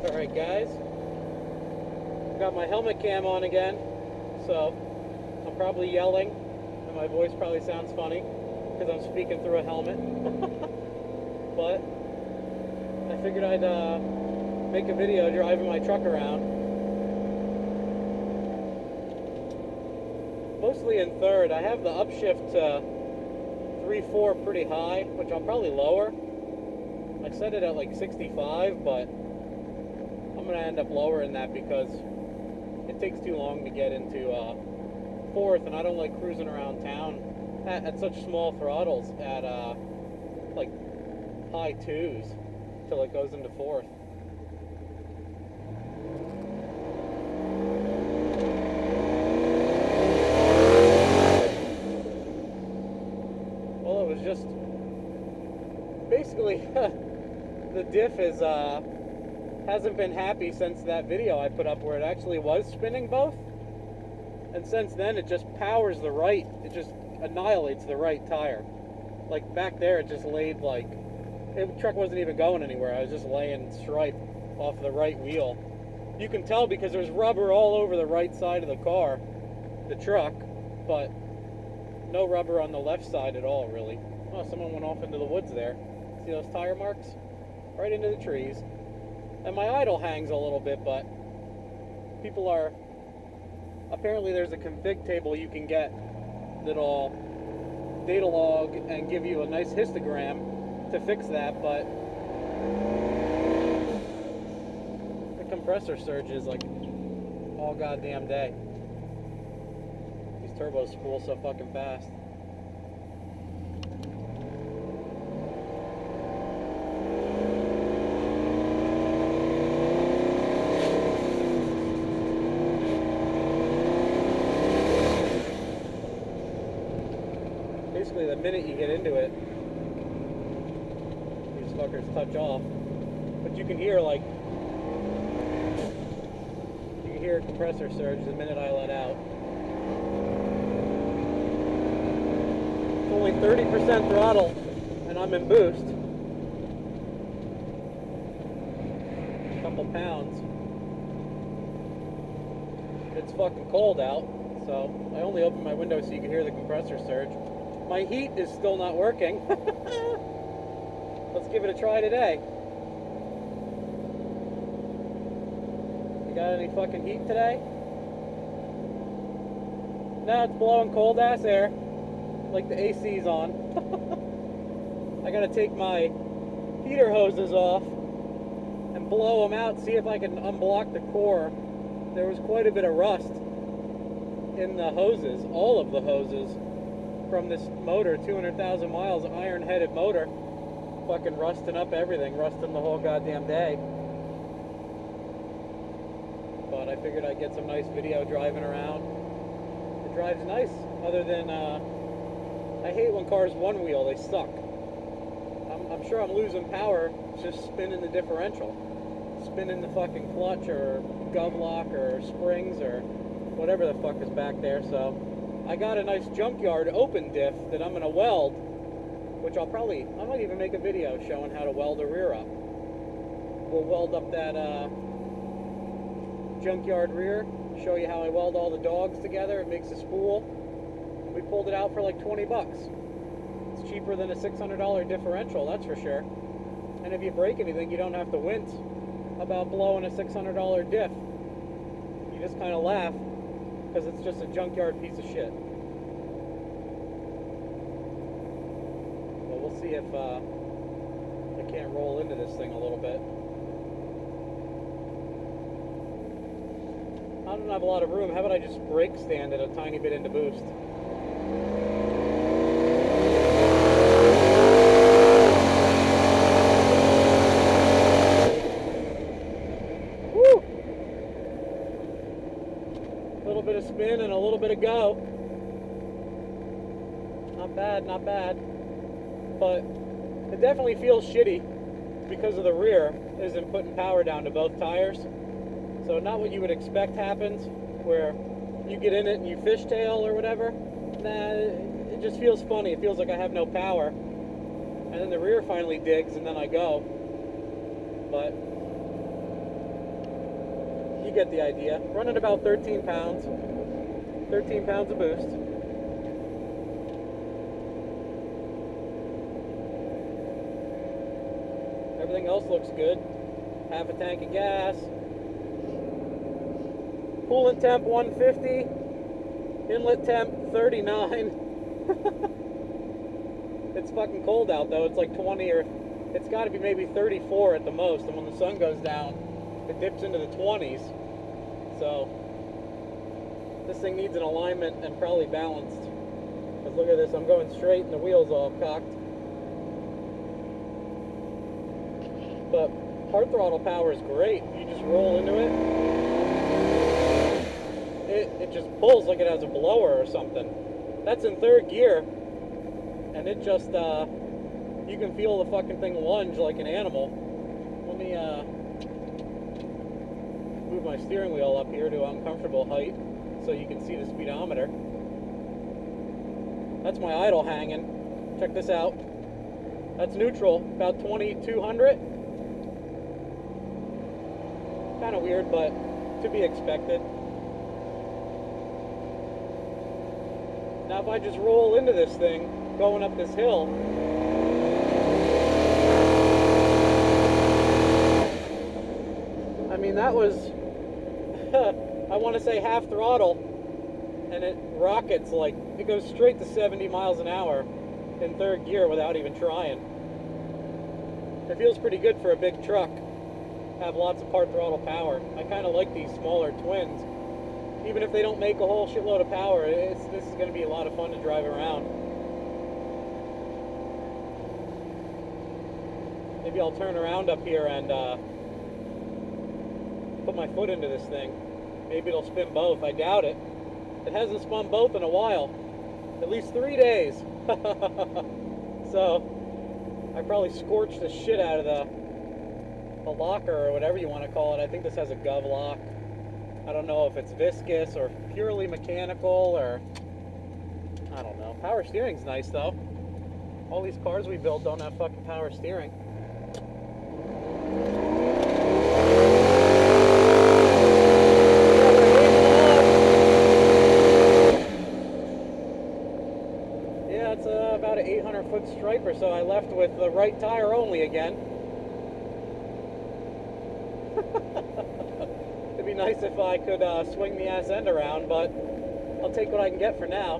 Alright guys, got my helmet cam on again, so I'm probably yelling and my voice probably sounds funny because I'm speaking through a helmet. But I figured I'd make a video driving my truck around. Mostly in third. I have the upshift to 3/4 pretty high, which I'll probably lower. I set it at like 65, but I'm going to end up lowering that because it takes too long to get into fourth, and I don't like cruising around town at such small throttles at like high twos till it goes into fourth. Well, it was just basically the diff is hasn't been happy since that video I put up where it actually was spinning both, and since then it just powers the right, it just annihilates the right tire. Like back there it just laid like, the truck wasn't even going anywhere, I was just laying stripe off the right wheel. You can tell because there's rubber all over the right side of the car, the truck, but no rubber on the left side at all really. Oh, someone went off into the woods there. See those tire marks? Right into the trees. And my idle hangs a little bit, but people are, apparently there's a config table you can get that'll data log and give you a nice histogram to fix that, but the compressor surges like all goddamn day. These turbos spool so fucking fast. Basically, the minute you get into it, these fuckers touch off. But you can hear, like, you can hear a compressor surge the minute I let out. It's only 30% throttle, and I'm in boost. A couple pounds. It's fucking cold out, so I only opened my window so you can hear the compressor surge. My heat is still not working. Let's give it a try today. You got any fucking heat today? No, it's blowing cold ass air. Like the AC's on. I gotta take my heater hoses off and blow them out, see if I can unblock the core. There was quite a bit of rust in the hoses, all of the hoses. From this motor, 200,000 miles, iron-headed motor, fucking rusting up everything, rusting the whole goddamn day. But I figured I'd get some nice video driving around. It drives nice, other than, I hate when cars one-wheel, they suck. I'm sure I'm losing power just spinning the differential. Spinning the fucking clutch, or gov lock, or springs, or whatever the fuck is back there, so I got a nice junkyard open diff that I'm going to weld, which I might even make a video showing how to weld a rear up. We'll weld up that junkyard rear, show you how I weld all the dogs together. It makes a spool. We pulled it out for like 20 bucks. It's cheaper than a $600 differential, that's for sure. And if you break anything, you don't have to wince about blowing a $600 diff. You just kind of laugh, because it's just a junkyard piece of shit. But we'll see if I can't roll into this thing a little bit. I don't have a lot of room. How about I just brake stand it a tiny bit into boost? A little bit of spin and a little bit of go. Not bad, not bad. But it definitely feels shitty because of the rear isn't putting power down to both tires. So not what you would expect happens, where you get in it and you fishtail or whatever. Nah, it just feels funny. It feels like I have no power. And then the rear finally digs and then I go. But get the idea. Running about 13 pounds. 13 pounds of boost. Everything else looks good. Half a tank of gas. Coolant temp 150. Inlet temp 39. It's fucking cold out though. It's like 20 or it's got to be maybe 34 at the most. And when the sun goes down, it dips into the 20s. So this thing needs an alignment and probably balanced. Because look at this, I'm going straight and the wheels all cocked. But hard throttle power is great. You just roll into it. It just pulls like it has a blower or something. That's in third gear. And it just, you can feel the fucking thing lunge like an animal. Let me move my steering wheel up here to uncomfortable height so you can see the speedometer. That's my idle hanging. Check this out. That's neutral, about 2200. Kind of weird, but to be expected. Now if I just roll into this thing, going up this hill, I mean, that was, I want to say half throttle, and it rockets like, it goes straight to 70 miles an hour in third gear without even trying. It feels pretty good for a big truck. Have lots of hard throttle power. I kind of like these smaller twins. Even if they don't make a whole shitload of power, this is going to be a lot of fun to drive around. Maybe I'll turn around up here and put my foot into this thing. Maybe it'll spin both. I doubt it. It hasn't spun both in a while. At least 3 days. So, I probably scorched the shit out of the locker or whatever you want to call it. I think this has a gov lock. I don't know if it's viscous or purely mechanical or I don't know. Power steering's nice though. All these cars we build don't have fucking power steering. Yeah, it's about an 800-foot striper, so I left with the right tire only again. It'd be nice if I could swing the ass end around, but I'll take what I can get for now.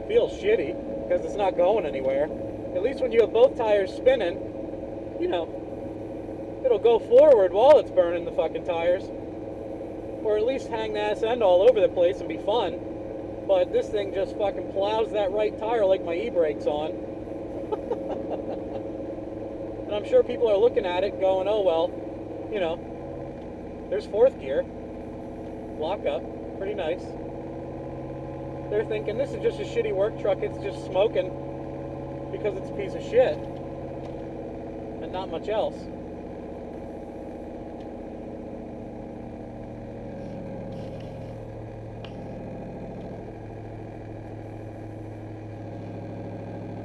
Feels shitty because it's not going anywhere. At least when you have both tires spinning, you know, it'll go forward while it's burning the fucking tires. Or at least hang the ass end all over the place and be fun. But this thing just fucking plows that right tire like my e-brake's on. And I'm sure people are looking at it going, oh well, you know, there's fourth gear. Lock up, pretty nice. They're thinking this is just a shitty work truck, it's just smoking because it's a piece of shit. And not much else.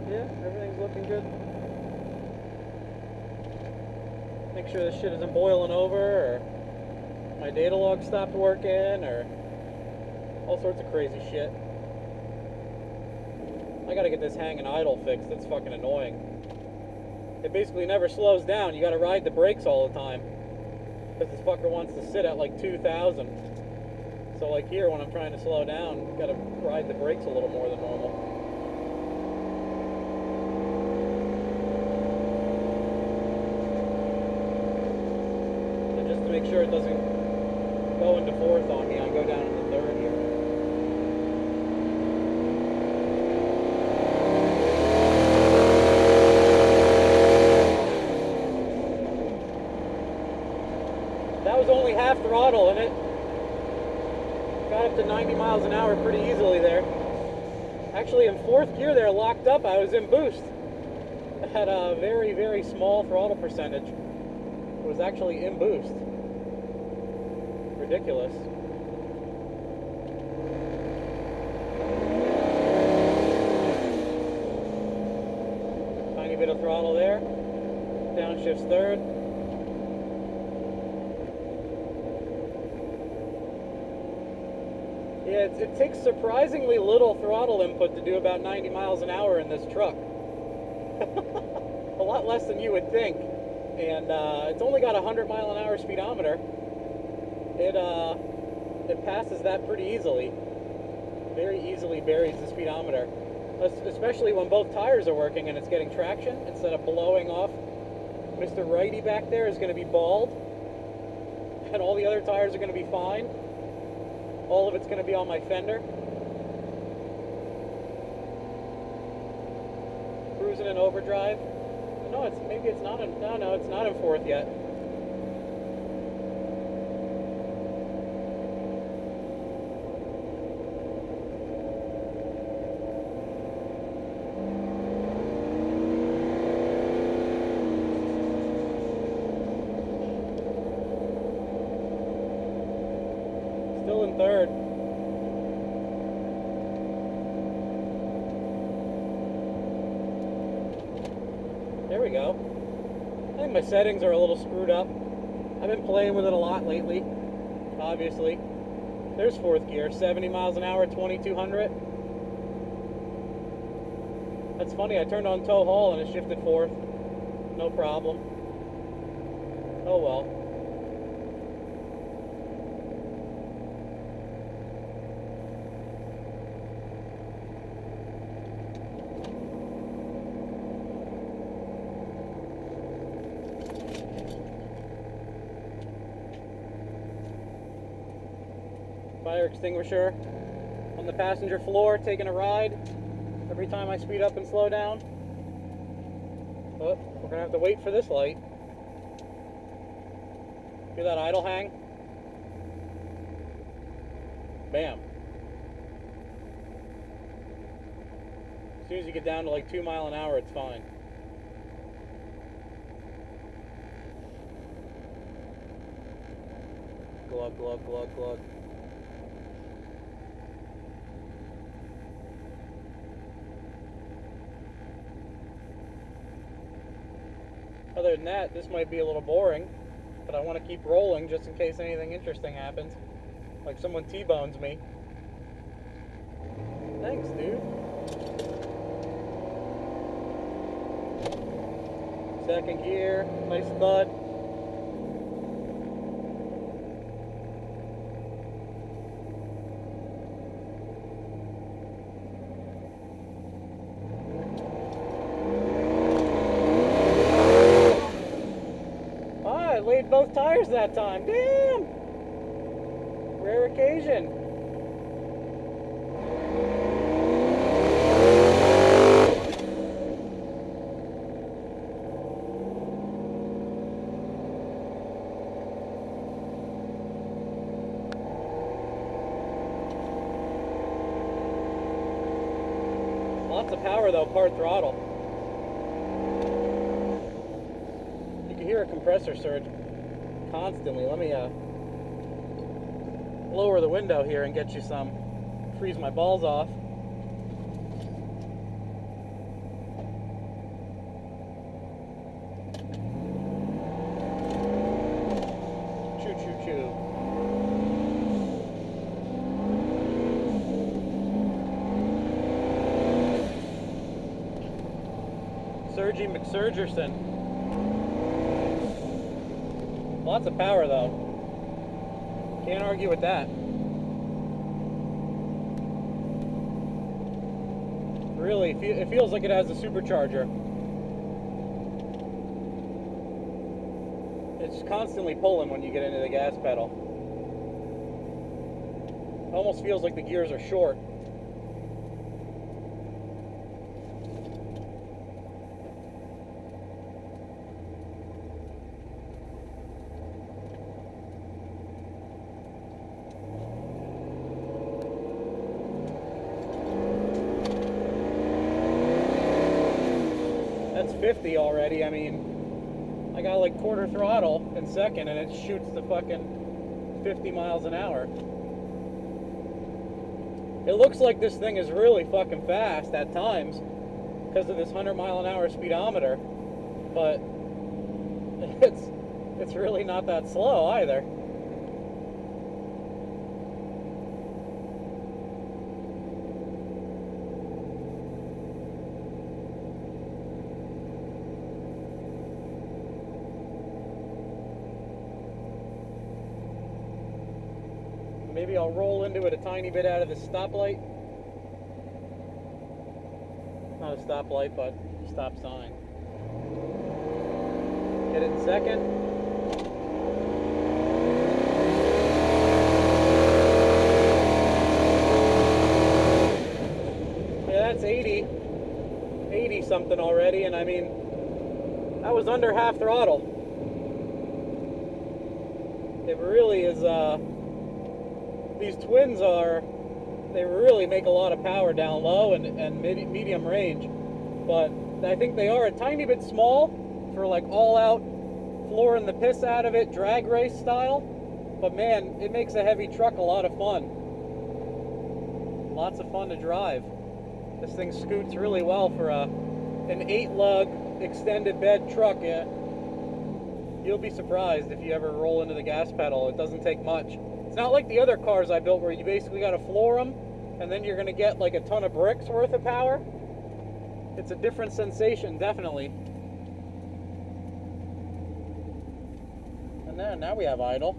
Yeah, everything's looking good. Make sure this shit isn't boiling over, or my data log stopped working, or all sorts of crazy shit. I gotta get this hang and idle fixed. It's fucking annoying. It basically never slows down. You gotta ride the brakes all the time. Because this fucker wants to sit at like 2,000. So like here, when I'm trying to slow down, you gotta ride the brakes a little more than normal. And just to make sure it doesn't go into fourth on me, I go down into third here. That was only half throttle and it got up to 90 miles an hour pretty easily there. Actually in fourth gear there, locked up, I was in boost. I had a very, very small throttle percentage. It was actually in boost. Ridiculous. Tiny bit of throttle there. Downshifts third. Yeah, it takes surprisingly little throttle input to do about 90 miles an hour in this truck. A lot less than you would think. And it's only got a 100 mile an hour speedometer. It passes that pretty easily. Very easily buries the speedometer. Especially when both tires are working and it's getting traction instead of blowing off. Mr. Righty back there is going to be bald. And all the other tires are going to be fine. All of it's going to be on my fender. Cruising in overdrive. No, maybe it's not in, no, it's not in fourth yet. Still in third. There we go. I think my settings are a little screwed up. I've been playing with it a lot lately, obviously. There's fourth gear, 70 miles an hour, 2200. That's funny, I turned on tow haul and it shifted fourth. No problem. Oh well. Fire extinguisher on the passenger floor, taking a ride every time I speed up and slow down. Oh, we're gonna have to wait for this light. Hear that idle hang? Bam. As soon as you get down to like 2 miles an hour, it's fine. Glug, glug, glug, glug. Other than that, this might be a little boring, but I want to keep rolling just in case anything interesting happens. Like someone T-bones me. Thanks, dude. Second gear, nice thud. I laid both tires that time. Damn! Rare occasion. Lots of power though, part throttle. You can hear a compressor surge constantly. Let me lower the window here and get you some, freeze my balls off. Choo choo choo. Sergi McSurgerson. Lots of power though. Can't argue with that. Really, it feels like it has a supercharger. It's constantly pulling when you get into the gas pedal. It almost feels like the gears are short. That's 50 already. I mean, I got like quarter throttle in second and it shoots to fucking 50 miles an hour. It looks like this thing is really fucking fast at times because of this 100 mile an hour speedometer, but it's really not that slow either. Maybe I'll roll into it a tiny bit out of the stoplight. Not a stoplight, but stop sign. Get it in second. Yeah, that's 80 something already, and I mean, that was under half throttle. It really is, these twins they really make a lot of power down low and medium range, but I think they are a tiny bit small for like all out flooring the piss out of it, drag race style, but man, it makes a heavy truck a lot of fun. Lots of fun to drive. This thing scoots really well for an 8-lug extended bed truck. Yeah. You'll be surprised if you ever roll into the gas pedal. It doesn't take much. It's not like the other cars I built where you basically got to floor them and then you're going to get like a ton of bricks worth of power. It's a different sensation, definitely. And now we have idle.